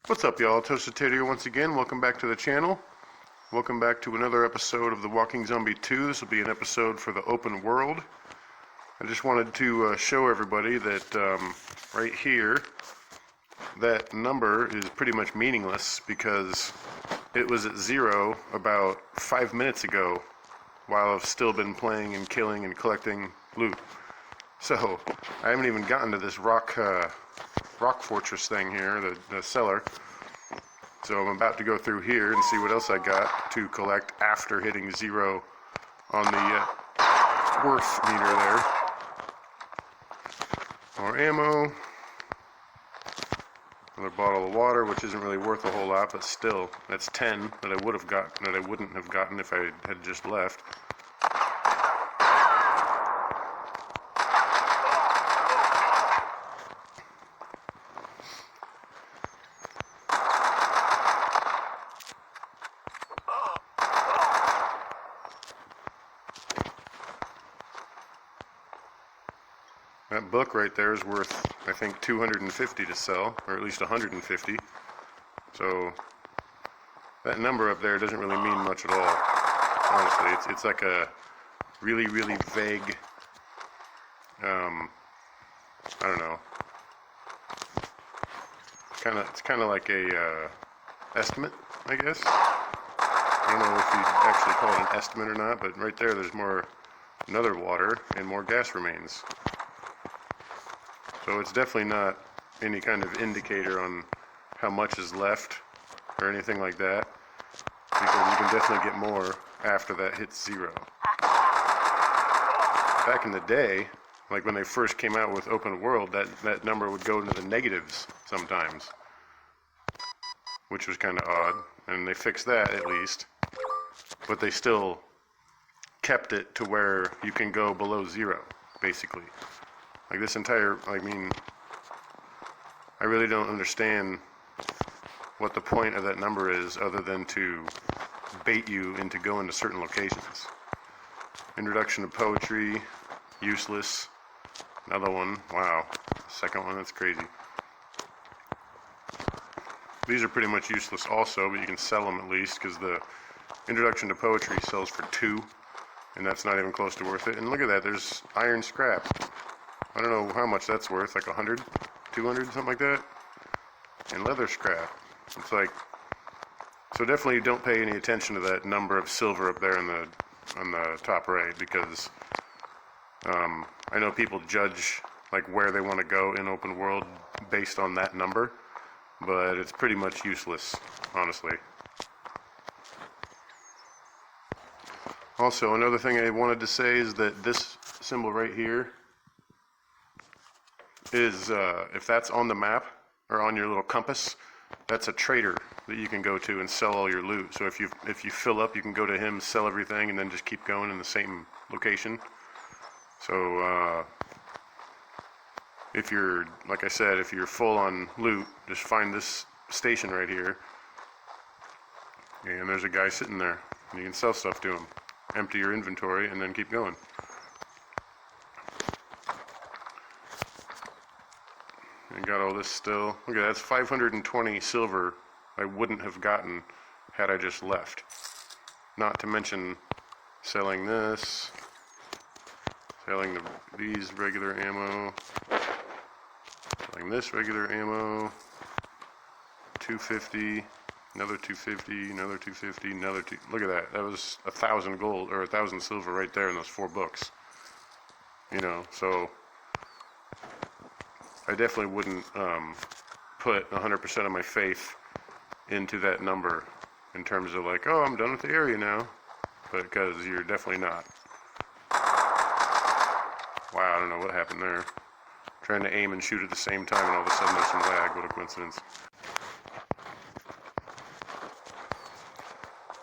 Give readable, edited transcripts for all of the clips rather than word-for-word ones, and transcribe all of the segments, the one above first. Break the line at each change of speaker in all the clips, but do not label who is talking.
What's up, y'all? Toasted Tater here once again. Welcome back to the channel. Welcome back to another episode of The Walking Zombie 2. This will be an episode for the open world. I just wanted to show everybody that right here, that number is pretty much meaningless because it was at 0 about 5 minutes ago while I've still been playing and killing and collecting loot. So, I haven't even gotten to this rock fortress thing here, the cellar. So I'm about to go through here and see what else I got to collect after hitting 0 on the worth meter there. More ammo. Another bottle of water, which isn't really worth a whole lot, but still, that's 10 that I would have gotten, that I wouldn't have gotten if I had just left. That book right there is worth, I think, 250 to sell, or at least 150. So that number up there doesn't really mean much at all. Honestly, it's like a really, really vague. I don't know. It's kind of like a estimate, I guess. I don't know if you'd actually call it an estimate or not, but right there, there's another water and more gas remains. So it's definitely not any kind of indicator on how much is left or anything like that, because you can definitely get more after that hits 0. Back in the day, like when they first came out with open world, that number would go into the negatives sometimes, which was kind of odd, and they fixed that at least, but they still kept it to where you can go below 0, basically. Like this entire, I mean, I really don't understand what the point of that number is other than to bait you into going to certain locations. Introduction to poetry, useless. Another one, wow. Second one, that's crazy. These are pretty much useless also, but you can sell them at least because the introduction to poetry sells for 2, and that's not even close to worth it. And look at that, there's iron scrap. I don't know how much that's worth, like 100, 200, something like that. And leather scrap. It's like, so definitely don't pay any attention to that number of silver up there on the top right, because I know people judge like where they want to go in open world based on that number, but it's pretty much useless, honestly. Also, another thing I wanted to say is that this symbol right here is, if that's on the map or on your little compass, that's a trader that you can go to and sell all your loot. So if you fill up, you can go to him, sell everything, and then just keep going in the same location. So if you're, like I said, if you're full on loot, just find this station right here, and there's a guy sitting there, and you can sell stuff to him. Empty your inventory, and then keep going. I got all this still. Look at that, that's 520 silver I wouldn't have gotten had I just left. Not to mention selling this, selling these regular ammo, selling this regular ammo, 250, another 250, another 250, another 2. Look at that. That was 1,000 gold or 1,000 silver right there in those 4 books. You know, so I definitely wouldn't put 100% of my faith into that number in terms of like, oh, I'm done with the area now, but because you're definitely not. Wow, I don't know what happened there. Trying to aim and shoot at the same time, and all of a sudden there's some lag. What a coincidence.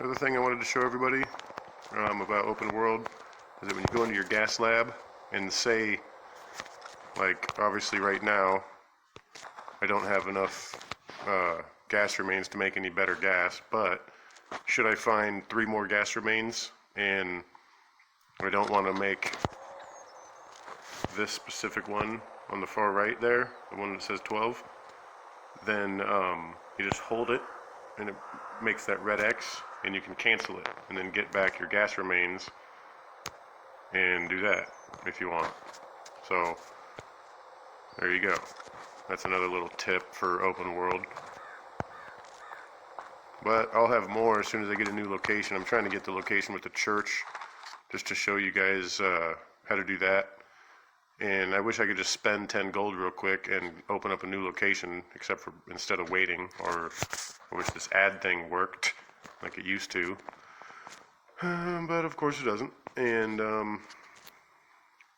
Another thing I wanted to show everybody about open world is that when you go into your gas lab and say, like, obviously right now I don't have enough gas remains to make any better gas, but should I find 3 more gas remains and we don't want to make this specific one on the far right there, the one that says 12, then you just hold it and it makes that red X, and you can cancel it and then get back your gas remains and do that if you want. So there you go. That's another little tip for open world. But I'll have more as soon as I get a new location. I'm trying to get the location with the church just to show you guys how to do that. And I wish I could just spend 10 gold real quick and open up a new location, except for instead of waiting, or I wish this ad thing worked like it used to. But of course it doesn't. And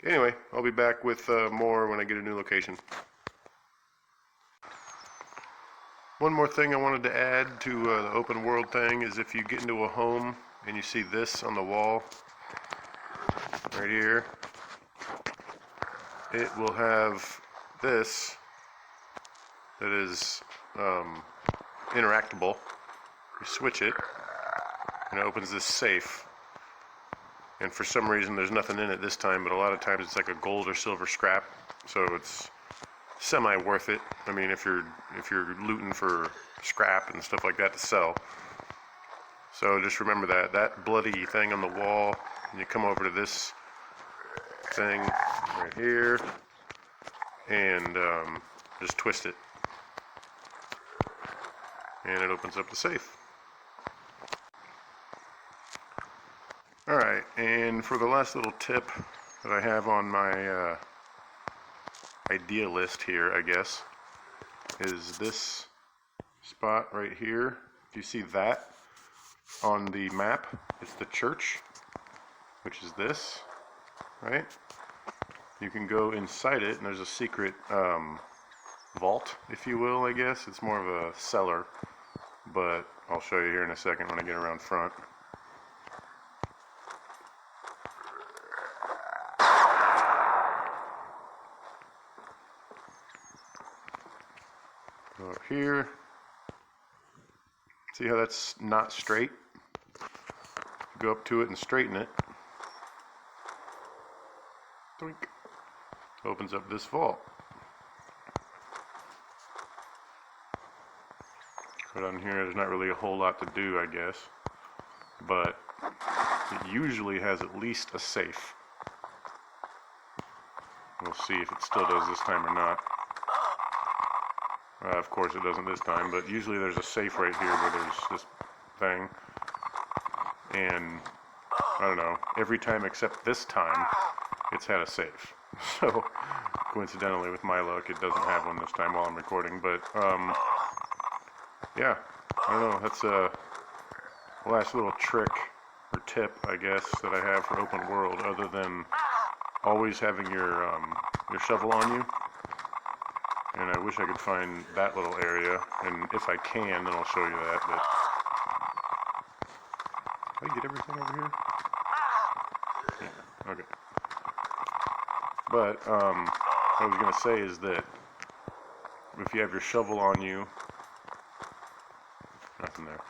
anyway, I'll be back with more when I get a new location. One more thing I wanted to add to the open world thing is if you get into a home and you see this on the wall right here, it will have this that is interactable. You switch it and it opens this safe, and for some reason there's nothing in it this time, but a lot of times it's like a gold or silver scrap, so it's semi worth it. I mean, if you're looting for scrap and stuff like that to sell. So just remember that bloody thing on the wall, and you come over to this thing right here and just twist it, and it opens up the safe. Alright, and for the last little tip that I have on my idea list here, I guess, is this spot right here. If you see that on the map, it's the church, which is this, right? You can go inside it, and there's a secret vault, if you will, I guess. It's more of a cellar, but I'll show you here in a second when I get around front. Go up here. See how that's not straight? Go up to it and straighten it. Doink. Opens up this vault. But on here, there's not really a whole lot to do, I guess. But it usually has at least a safe. We'll see if it still does this time or not. Of course it doesn't this time, but usually there's a safe right here where there's this thing. And, I don't know, every time except this time, it's had a safe. So, coincidentally, with my luck, it doesn't have one this time while I'm recording. But, yeah, I don't know, that's a last little trick or tip, I guess, that I have for open world, other than always having your shovel on you. And I wish I could find that little area, and if I can, then I'll show you that, but... Did I get everything over here? Yeah, okay. But, what I was going to say is that if you have your shovel on you, nothing there,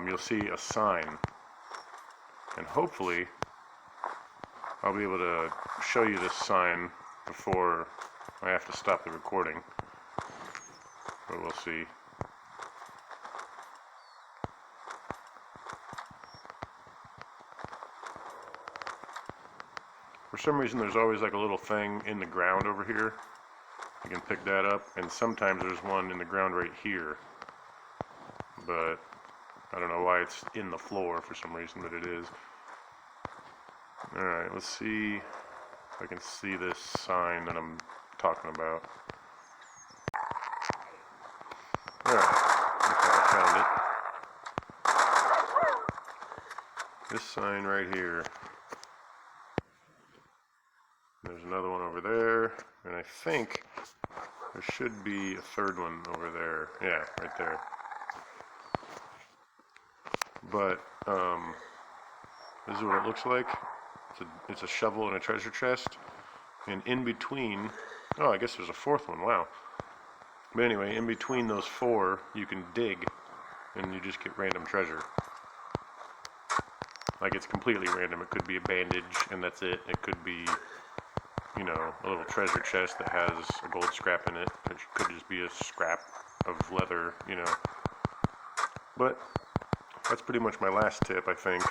you'll see a sign, and hopefully I'll be able to show you this sign before I have to stop the recording, but we'll see. For some reason there's always like a little thing in the ground over here. You can pick that up, and sometimes there's one in the ground right here. But I don't know why it's in the floor for some reason, but it is. Alright, let's see if I can see this sign that I'm talking about. Alright, looks like I found it. This sign right here. There's another one over there, and I think there should be a third one over there. Yeah, right there. But, this is what it looks like. It's a shovel and a treasure chest. And in between, oh, I guess there's a fourth one, wow. But anyway, in between those four, you can dig, and you just get random treasure. Like, it's completely random. It could be a bandage and that's it. It could be, you know, a little treasure chest that has a gold scrap in it. It could just be a scrap of leather, you know. But that's pretty much my last tip, I think,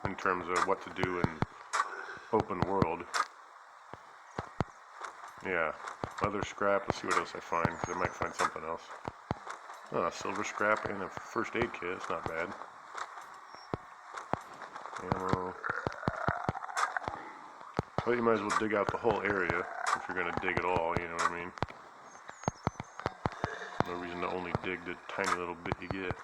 in terms of what to do in open world. Yeah, leather scrap. Let's see what else I find, because I might find something else. Oh, silver scrap and a first aid kit. It's not bad. Ammo. But you might as well dig out the whole area if you're going to dig at all, you know what I mean? No reason to only dig the tiny little bit you get.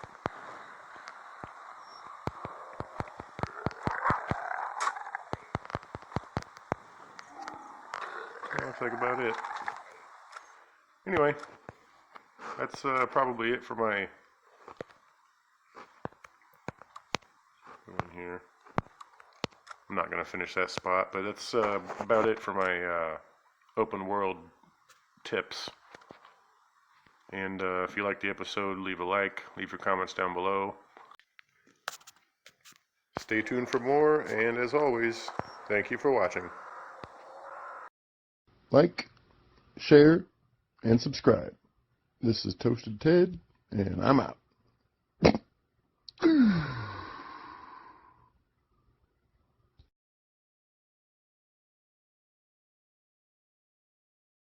That looks like about it. Anyway, that's probably it for my one here. I'm not going to finish that spot, but that's about it for my open world tips. And if you liked the episode, leave a like, leave your comments down below. Stay tuned for more, and as always, thank you for watching. Like, share, and subscribe. This is Toasted Ted, and I'm out.